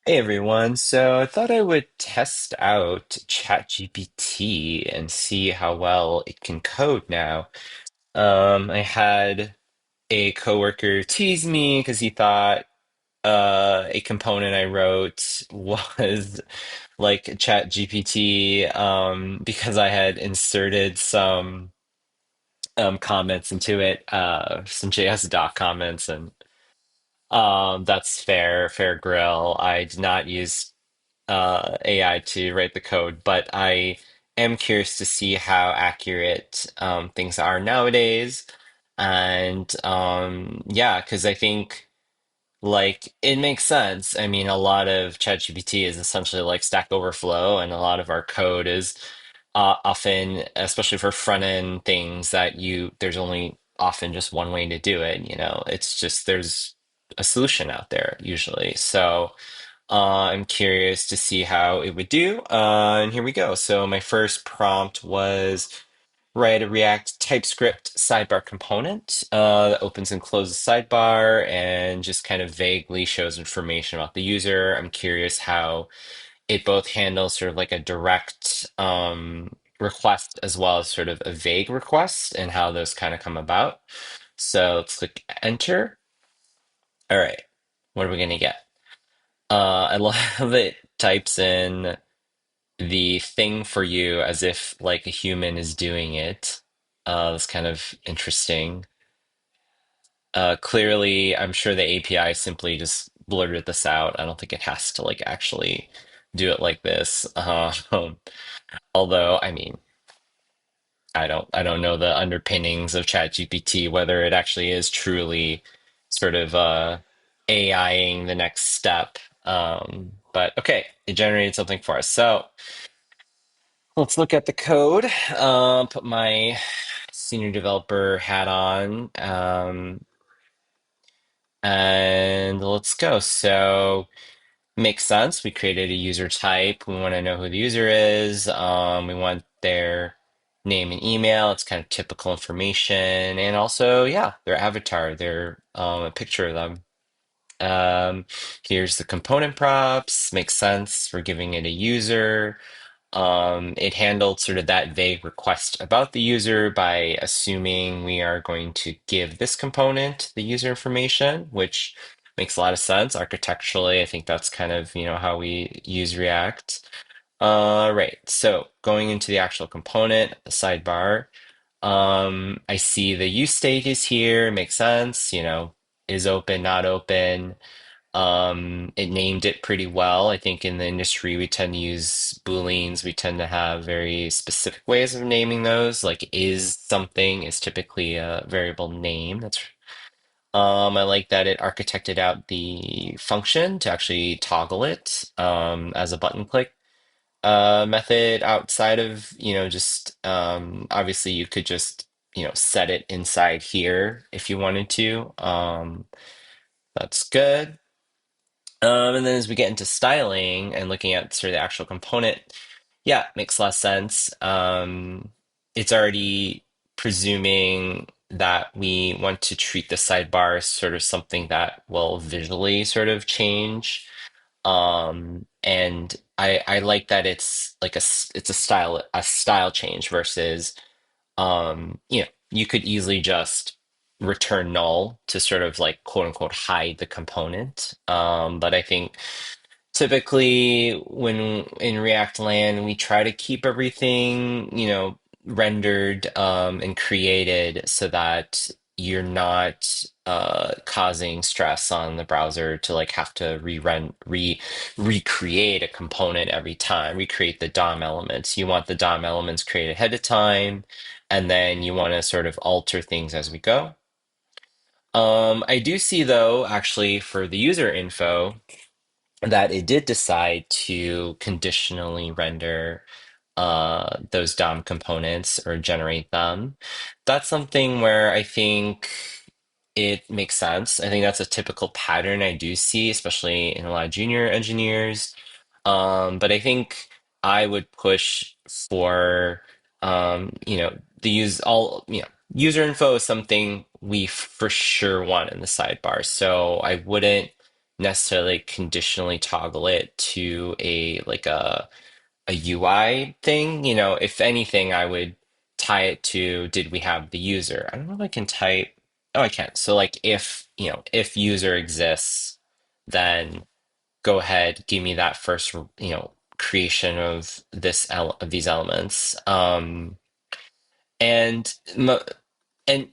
Hey everyone, so I thought I would test out ChatGPT and see how well it can code now. I had a coworker tease me because he thought a component I wrote was like ChatGPT because I had inserted some comments into it, some JS doc comments, and that's fair grill. I did not use AI to write the code, but I am curious to see how accurate things are nowadays. And yeah, because I think like it makes sense. I mean, a lot of ChatGPT is essentially like Stack Overflow, and a lot of our code is often, especially for front end things, that there's only often just one way to do it. It's just there's a solution out there usually. So. I'm curious to see how it would do. And here we go. So my first prompt was write a React TypeScript sidebar component that opens and closes sidebar and just kind of vaguely shows information about the user. I'm curious how it both handles sort of like a direct request as well as sort of a vague request and how those kind of come about. So let's click enter. All right. What are we going to get? I love it types in the thing for you as if like a human is doing it. That's kind of interesting. Clearly, I'm sure the API simply just blurted this out. I don't think it has to like actually do it like this. Although, I mean, I don't know the underpinnings of ChatGPT, whether it actually is truly sort of AIing the next step. But okay, it generated something for us. So let's look at the code. Put my senior developer hat on, and let's go. So makes sense. We created a user type. We want to know who the user is. We want their name and email. It's kind of typical information. And also, yeah, their avatar, a picture of them. Here's the component props. Makes sense. We're giving it a user. It handled sort of that vague request about the user by assuming we are going to give this component the user information, which makes a lot of sense architecturally. I think that's kind of, how we use React. Right. So going into the actual component, the sidebar, I see the use state is here. Makes sense. Is open, not open. It named it pretty well. I think in the industry we tend to use Booleans. We tend to have very specific ways of naming those. Like is something is typically a variable name. I like that it architected out the function to actually toggle it as a button click method outside of, just obviously you could just, set it inside here if you wanted to. That's good. And then as we get into styling and looking at sort of the actual component, yeah, makes a lot of sense. It's already presuming that we want to treat the sidebar as sort of something that will visually sort of change. And I like that it's like it's a style change versus you could easily just return null to sort of like quote unquote hide the component. But I think typically when in React land, we try to keep everything, rendered and created so that you're not causing stress on the browser to like have to recreate a component every time, recreate the DOM elements. You want the DOM elements created ahead of time, and then you want to sort of alter things as we go. I do see though, actually, for the user info, that it did decide to conditionally render those DOM components or generate them. That's something where I think it makes sense. I think that's a typical pattern I do see, especially in a lot of junior engineers. But I think I would push for the user info is something we for sure want in the sidebar. So I wouldn't necessarily conditionally toggle it to a like a UI thing. You know, if anything, I would tie it to did we have the user? I don't know if I can type. Oh, I can. So like if, you know, if user exists, then go ahead, give me that first, you know, creation of of these elements. And mo-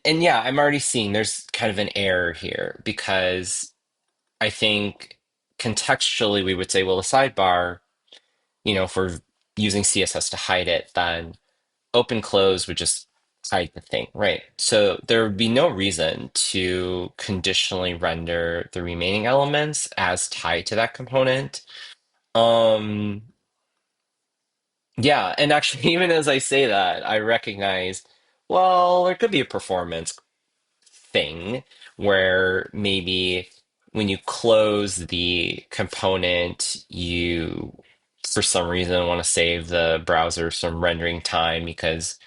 and yeah, I'm already seeing there's kind of an error here because I think contextually we would say, well, a sidebar, you know, if we're using CSS to hide it, then open close would just hide the thing, right? So there would be no reason to conditionally render the remaining elements as tied to that component. Um, yeah, and actually, even as I say that, I recognize, well, there could be a performance thing where maybe when you close the component, you, for some reason, want to save the browser some rendering time because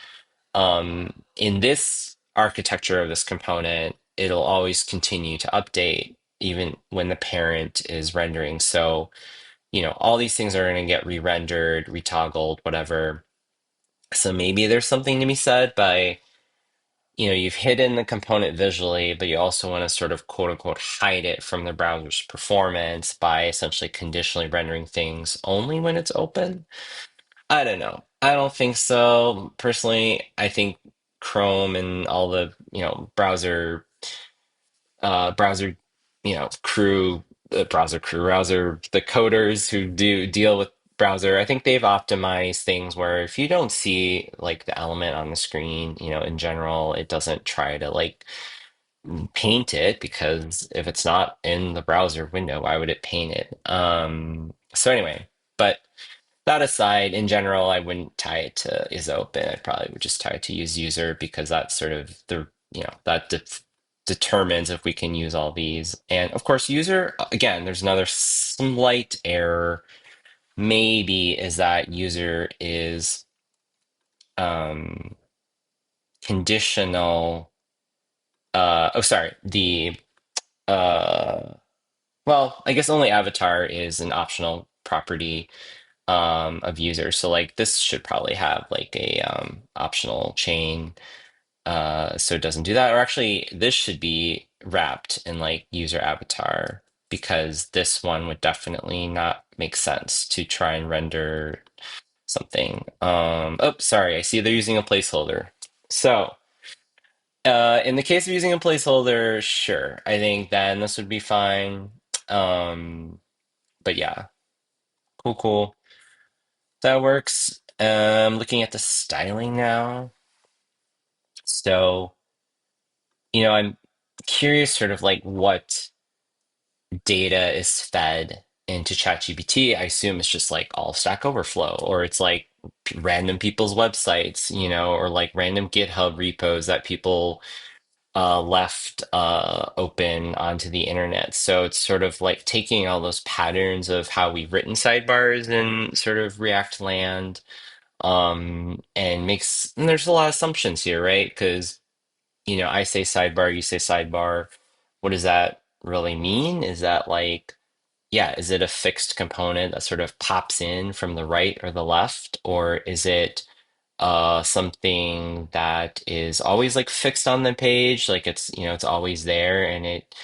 in this architecture of this component, it'll always continue to update even when the parent is rendering. So, you know, all these things are going to get re-rendered, retoggled, whatever. So maybe there's something to be said by, you know, you've hidden the component visually, but you also want to sort of quote unquote hide it from the browser's performance by essentially conditionally rendering things only when it's open. I don't know. I don't think so. Personally, I think Chrome and all the, you know, browser, you know, browser, the coders who do deal with browser, I think they've optimized things where if you don't see like the element on the screen, you know, in general, it doesn't try to like paint it because if it's not in the browser window, why would it paint it? So anyway, but that aside, in general, I wouldn't tie it to is open. I probably would just tie it to use user because that's sort of the, you know, that determines if we can use all these. And of course, user, again, there's another slight error. Maybe is that user is um, conditional. Oh, sorry. Uh, well, I guess only avatar is an optional property of users. So like this should probably have like a optional chain so it doesn't do that. Or actually, this should be wrapped in like user avatar because this one would definitely not make sense to try and render something. Oh, sorry, I see they're using a placeholder. So in the case of using a placeholder, sure, I think then this would be fine. Um, but yeah, cool, cool. That works. Looking at the styling now. So, you know, I'm curious sort of like what data is fed into ChatGPT. I assume it's just like all Stack Overflow, or it's like random people's websites, you know, or like random GitHub repos that people left open onto the internet. So it's sort of like taking all those patterns of how we've written sidebars in sort of React land, and makes, and there's a lot of assumptions here, right? Because, you know, I say sidebar, you say sidebar. What does that really mean? Is that like, yeah, is it a fixed component that sort of pops in from the right or the left? Or is it something that is always like fixed on the page? Like it's, you know, it's always there and it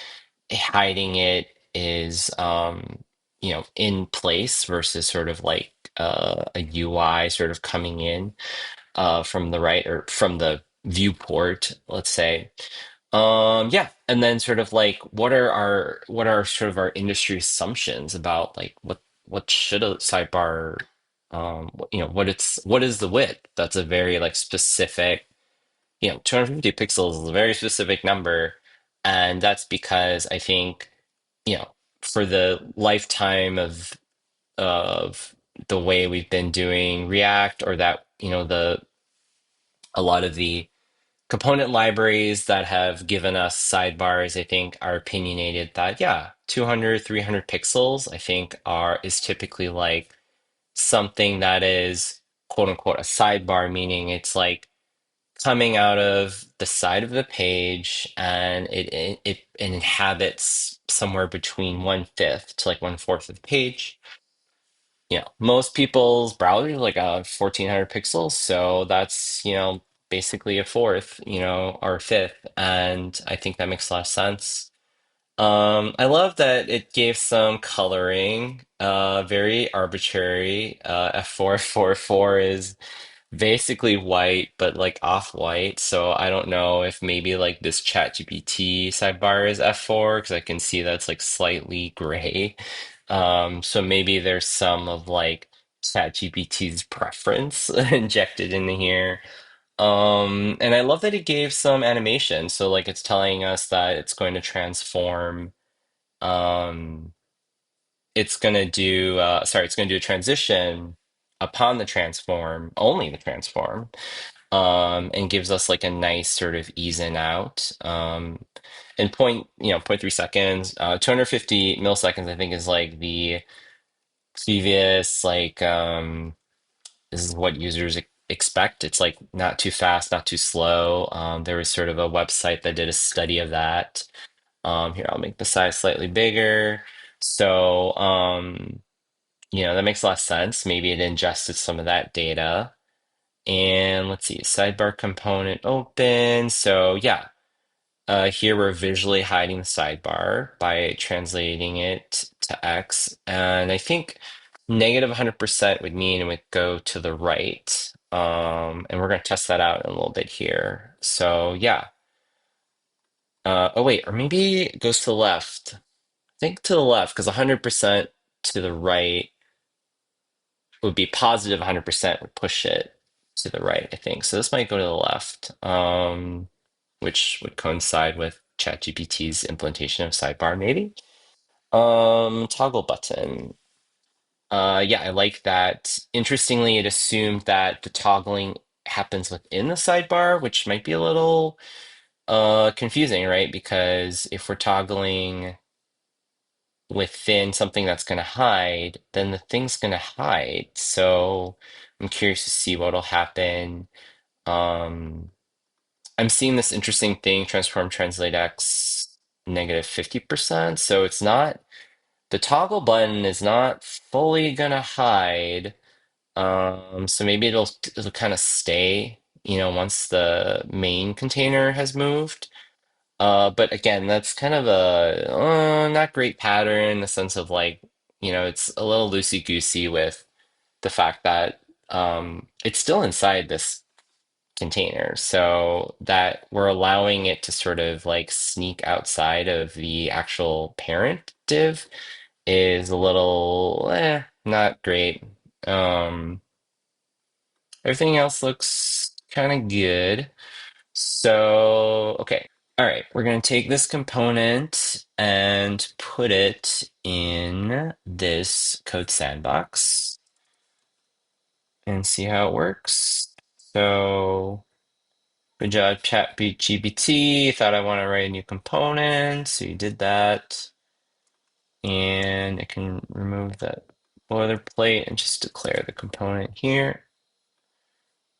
hiding it is you know, in place versus sort of like a UI sort of coming in from the right or from the viewport, let's say. Yeah, and then sort of like what are sort of our industry assumptions about like what should a sidebar you know, what is the width? That's a very like specific, you know, 250 pixels is a very specific number, and that's because I think, you know, for the lifetime of the way we've been doing React, or that, you know, the a lot of the component libraries that have given us sidebars, I think, are opinionated that, yeah, 200, 300 pixels, I think, are is typically like something that is quote unquote a sidebar, meaning it's like coming out of the side of the page, and it inhabits somewhere between 1/5 to like 1/4 of the page. Most people's browsers like 1400 pixels, so that's, basically a fourth, or a fifth, and I think that makes a lot of sense. I love that it gave some coloring, very arbitrary. F444 is basically white, but like off-white. So I don't know if maybe like this ChatGPT sidebar is F4 because I can see that's like slightly gray. So maybe there's some of like ChatGPT's preference injected into here. And I love that it gave some animation. So like it's telling us that it's going to transform. Um, it's going to do a transition upon the transform, only the transform, and gives us like a nice sort of ease in out. And point 0.3 seconds, 250 milliseconds, I think is like the previous, like, this is what users expect. It's like not too fast, not too slow. There was sort of a website that did a study of that. Here, I'll make the size slightly bigger. So, that makes a lot of sense. Maybe it ingested some of that data. And let's see, sidebar component open. So yeah, here we're visually hiding the sidebar by translating it to X. And I think -100% would mean it would go to the right. And we're going to test that out in a little bit here. So yeah. Oh wait, or maybe it goes to the left. I think to the left, because 100% to the right would be positive 100% would push it to the right, I think. So this might go to the left, which would coincide with ChatGPT's implementation of sidebar, maybe. Toggle button. Yeah, I like that. Interestingly, it assumed that the toggling happens within the sidebar, which might be a little confusing, right? Because if we're toggling within something that's going to hide, then the thing's going to hide. So I'm curious to see what'll happen. Um, I'm seeing this interesting thing, transform translate X -50%. So it's not, the toggle button is not fully going to hide. So maybe it'll kind of stay, once the main container has moved. But again, that's kind of a not great pattern in the sense of like, it's a little loosey-goosey with the fact that it's still inside this container. So that we're allowing it to sort of like sneak outside of the actual parent div is a little not great. Um, Everything else looks kind of good. So, okay. All right, we're going to take this component and put it in this code sandbox and see how it works. So, good job, ChatGPT. Thought I want to write a new component, so you did that. And I can remove that boilerplate and just declare the component here.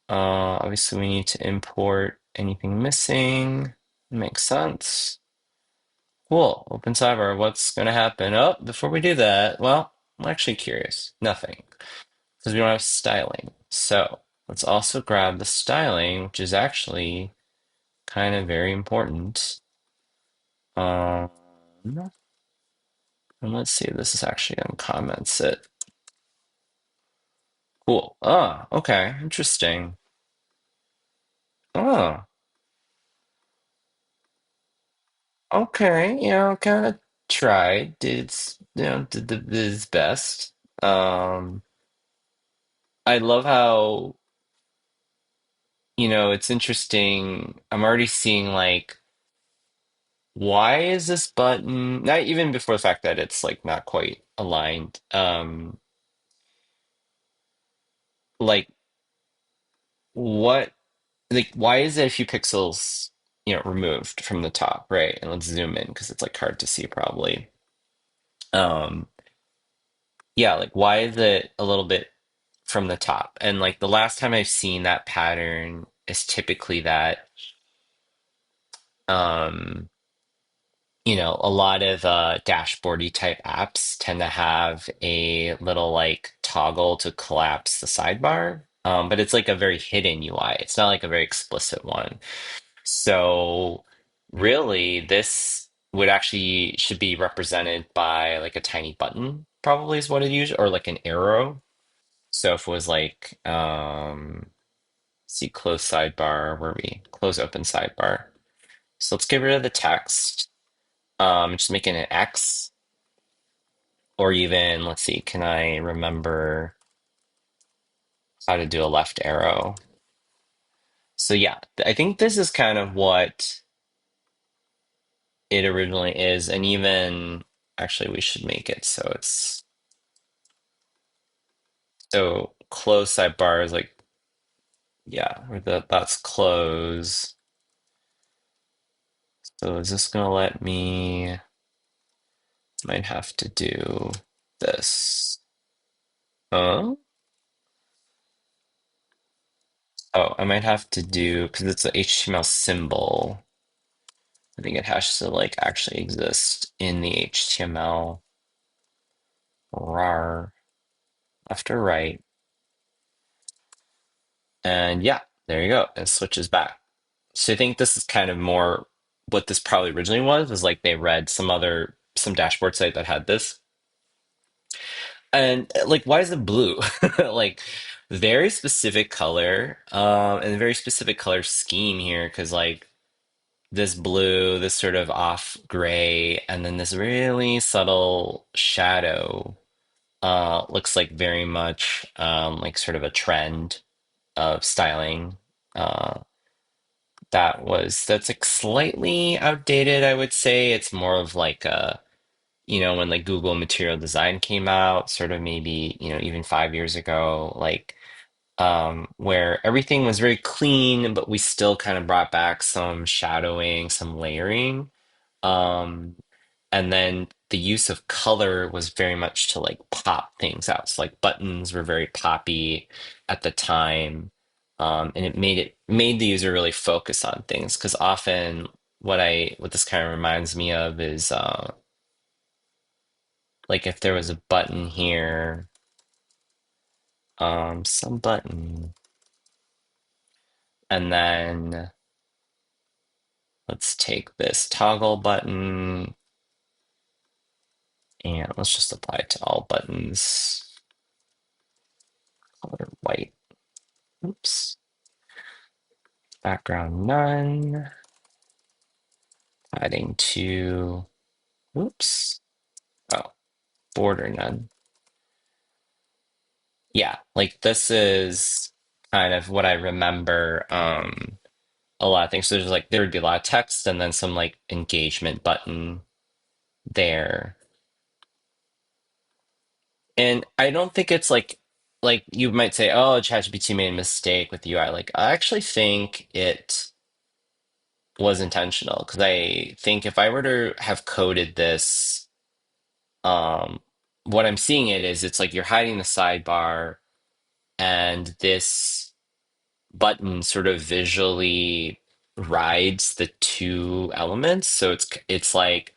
Obviously, we need to import anything missing. Makes sense. Cool. Open Sidebar. What's going to happen? Oh, before we do that, well, I'm actually curious. Nothing, because we don't have styling. So let's also grab the styling, which is actually kind of very important. And let's see if this is actually going to comments it. Cool. Ah, okay. Interesting. Oh, okay. Kind of tried. Did his best. Um, I love how it's interesting. I'm already seeing like, why is this button, not even before the fact that it's like not quite aligned. Like what, like why is it a few pixels, removed from the top, right? And let's zoom in because it's like hard to see probably. Um, yeah, like why is it a little bit from the top? And like the last time I've seen that pattern is typically that um, a lot of dashboardy type apps tend to have a little like toggle to collapse the sidebar. But it's like a very hidden UI. It's not like a very explicit one. So really, this would actually should be represented by like a tiny button, probably is what it usually, or like an arrow. So if it was like, see close sidebar, where we close open sidebar. So let's get rid of the text. Just making an X, or even, let's see, can I remember how to do a left arrow? So yeah, I think this is kind of what it originally is. And even actually, we should make it so it's so close sidebar is like, yeah, where that's close. So is this gonna let me? Might have to do this. Oh, oh, I might have to do because it's an HTML symbol. I think it has to like actually exist in the HTML. Rar, left or right. And yeah, there you go. It switches back. So I think this is kind of more what this probably originally was like they read some dashboard site that had this. And like, why is it blue? Like very specific color, and a very specific color scheme here, because like this blue, this sort of off gray, and then this really subtle shadow looks like very much like sort of a trend of styling uh, that's like slightly outdated, I would say. It's more of like when like Google Material Design came out, sort of maybe, even 5 years ago, like where everything was very clean, but we still kind of brought back some shadowing, some layering. Um, and then the use of color was very much to like pop things out. So like buttons were very poppy at the time. And it made the user really focus on things because often what this kind of reminds me of is like if there was a button here, some button, and then let's take this toggle button and let's just apply it to all buttons. Color white. Oops. Background none. Adding to, oops. Oh, border none. Yeah, like this is kind of what I remember. A lot of things. So there's like there would be a lot of text and then some like engagement button there. And I don't think it's like you might say, oh, ChatGPT made a mistake with the UI. Like I actually think it was intentional because I think if I were to have coded this, um, what I'm seeing it is it's like you're hiding the sidebar and this button sort of visually rides the two elements. So it's like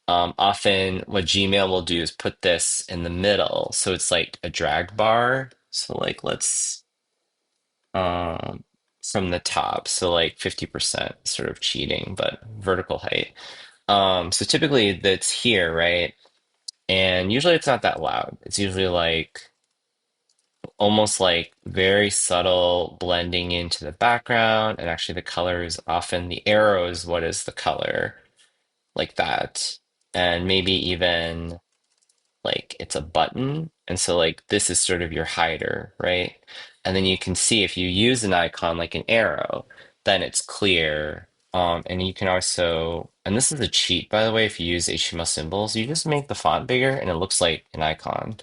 often what Gmail will do is put this in the middle. So it's like a drag bar. So like let's um from the top. So like 50% sort of cheating, but vertical height. So typically that's here, right? And usually it's not that loud. It's usually like almost like very subtle blending into the background. And actually the color is often the arrow is what is the color like that. And maybe even like it's a button. And so like this is sort of your hider, right? And then you can see if you use an icon like an arrow, then it's clear. And you can also, and this is a cheat, by the way, if you use HTML symbols, you just make the font bigger and it looks like an icon.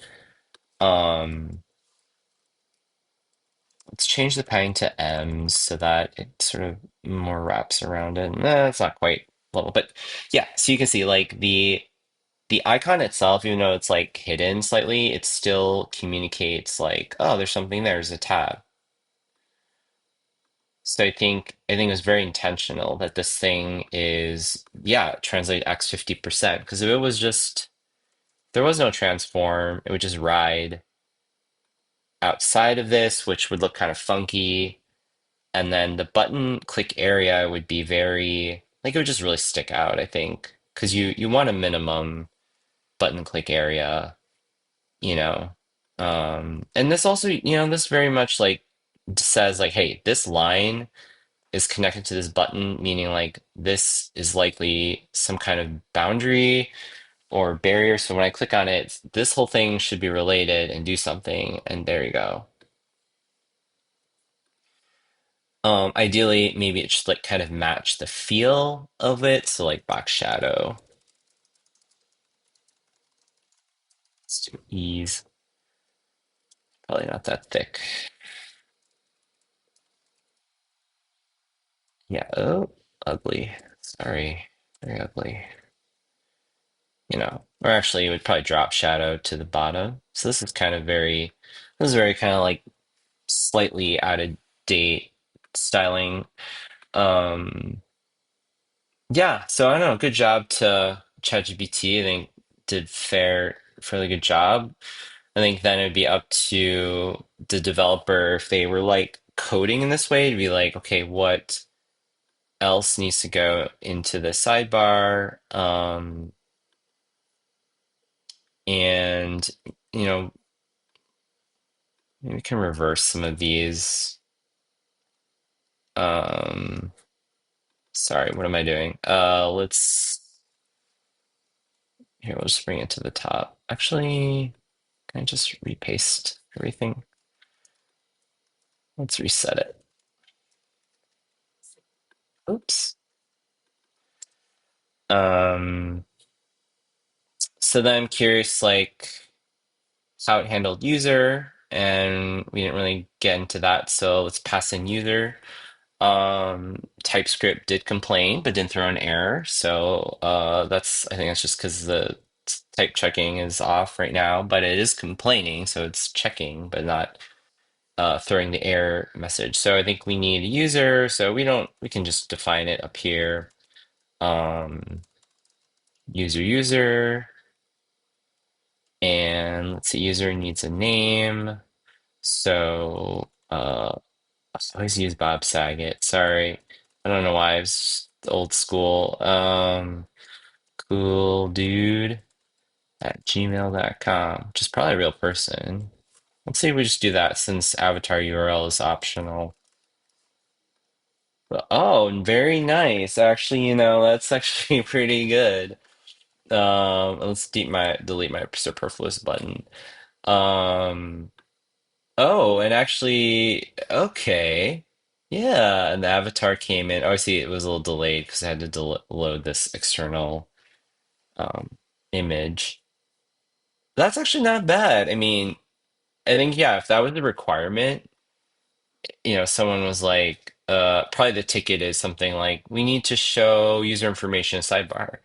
Um, let's change the padding to M so that it sort of more wraps around it. It's not quite level, but yeah, so you can see like the icon itself, even though it's like hidden slightly, it still communicates like, oh, there's something there, there's a tab. So I think it was very intentional that this thing is, yeah, translate X 50%. Because if it was just there was no transform, it would just ride outside of this, which would look kind of funky. And then the button click area would be very like it would just really stick out, I think. Because you want a minimum button click area, you know. And this also, this very much like says like, hey, this line is connected to this button, meaning like this is likely some kind of boundary or barrier. So when I click on it, this whole thing should be related and do something. And there you go. Ideally, maybe it should like kind of match the feel of it. So like box shadow, let's do ease. Probably not that thick. Yeah. Oh, ugly. Sorry. Very ugly. Or actually it would probably drop shadow to the bottom. So this is very kind of like slightly out of date styling. Um, yeah, so I don't know, good job to ChatGPT. I think did fairly good job. I think then it'd be up to the developer if they were like coding in this way to be like, okay, what else needs to go into the sidebar? And you know, maybe we can reverse some of these. Um, sorry, what am I doing? Here, we'll just bring it to the top. Actually, can I just repaste everything? Let's reset it. Oops. Um, so then I'm curious, like how it handled user, and we didn't really get into that. So let's pass in user. TypeScript did complain, but didn't throw an error. So I think that's just because the type checking is off right now, but it is complaining, so it's checking, but not throwing the error message. So I think we need a user. So we can just define it up here. Um, user, and let's see, user needs a name. So I always use Bob Saget. Sorry. I don't know why. It's just old school. Cool dude at gmail.com, which is probably a real person. Let's see if we just do that since avatar URL is optional. Oh, very nice. Actually, that's actually pretty good. Let's delete my superfluous button. Um, oh, and actually, okay. Yeah, and the avatar came in. Oh, I see it was a little delayed because I had to load this external um image. That's actually not bad. I mean, I think yeah, if that was the requirement, someone was like, probably the ticket is something like, we need to show user information sidebar.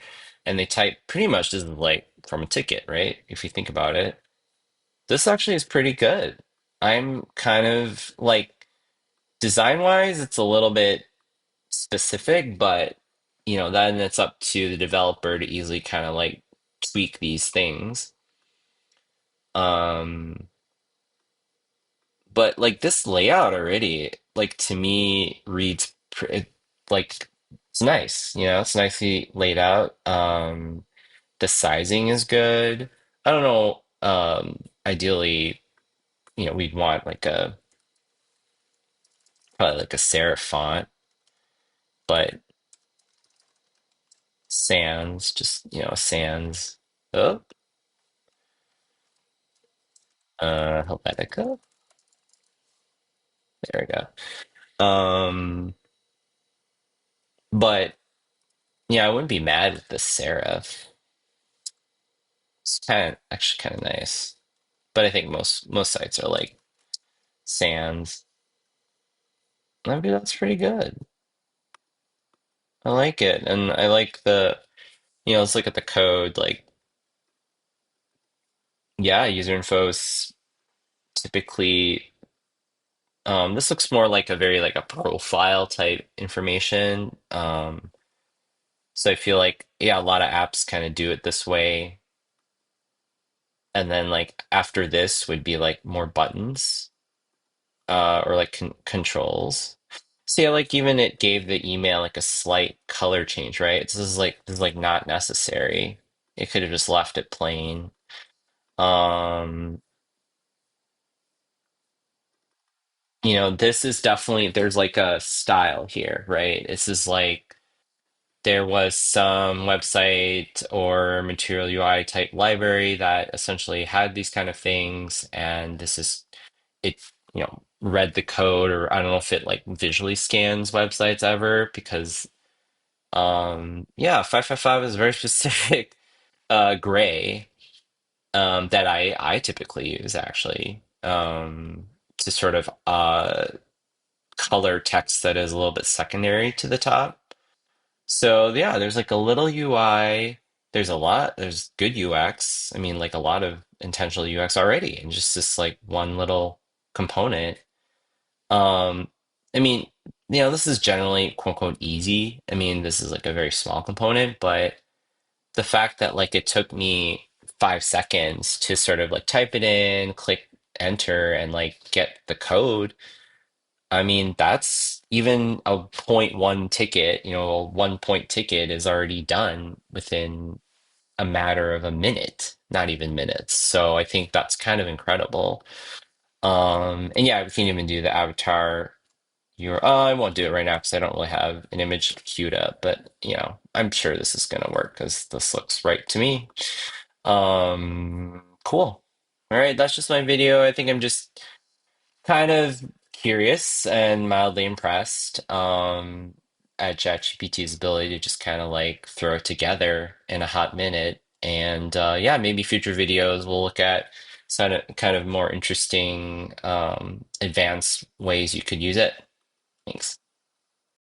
And they type pretty much this is like from a ticket, right? If you think about it. This actually is pretty good. I'm kind of like design wise, it's a little bit specific, but then it's up to the developer to easily kind of like tweak these things. Um, but like this layout already, like to me reads like it's nice, it's nicely laid out. The sizing is good. I don't know. Ideally, we'd want like a probably like a serif font, but sans, just sans. Oh, Helvetica. There we go. But yeah, I wouldn't be mad with the serif. It's actually kind of nice. But I think most sites are like sans. Maybe that's pretty good. I like it, and I like let's look at the code. Like, yeah, user info is typically This looks more like a very like a profile type information. So I feel like, yeah, a lot of apps kind of do it this way. And then like after this would be like more buttons, or like controls. See, like even it gave the email like a slight color change, right? This is like not necessary. It could have just left it plain. Um, this is definitely there's like a style here, right? This is like there was some website or material UI type library that essentially had these kind of things, and this is it, read the code, or I don't know if it like visually scans websites ever, because yeah, 555 is very specific gray that I typically use actually to sort of color text that is a little bit secondary to the top. So yeah, there's like a little UI. There's good UX. I mean, like a lot of intentional UX already, and just this like one little component. Um, I mean, this is generally quote unquote easy. I mean, this is like a very small component, but the fact that like it took me 5 seconds to sort of like type it in, click enter, and like get the code. I mean, that's even a point one ticket, a 1 point ticket is already done within a matter of a minute, not even minutes. So I think that's kind of incredible. And yeah, we can even do the avatar. I won't do it right now because I don't really have an image queued up, but I'm sure this is gonna work because this looks right to me. Cool. All right, that's just my video. I think I'm just kind of curious and mildly impressed at ChatGPT's ability to just kind of like throw it together in a hot minute. And yeah, maybe future videos we'll look at kind of more interesting advanced ways you could use it. Thanks.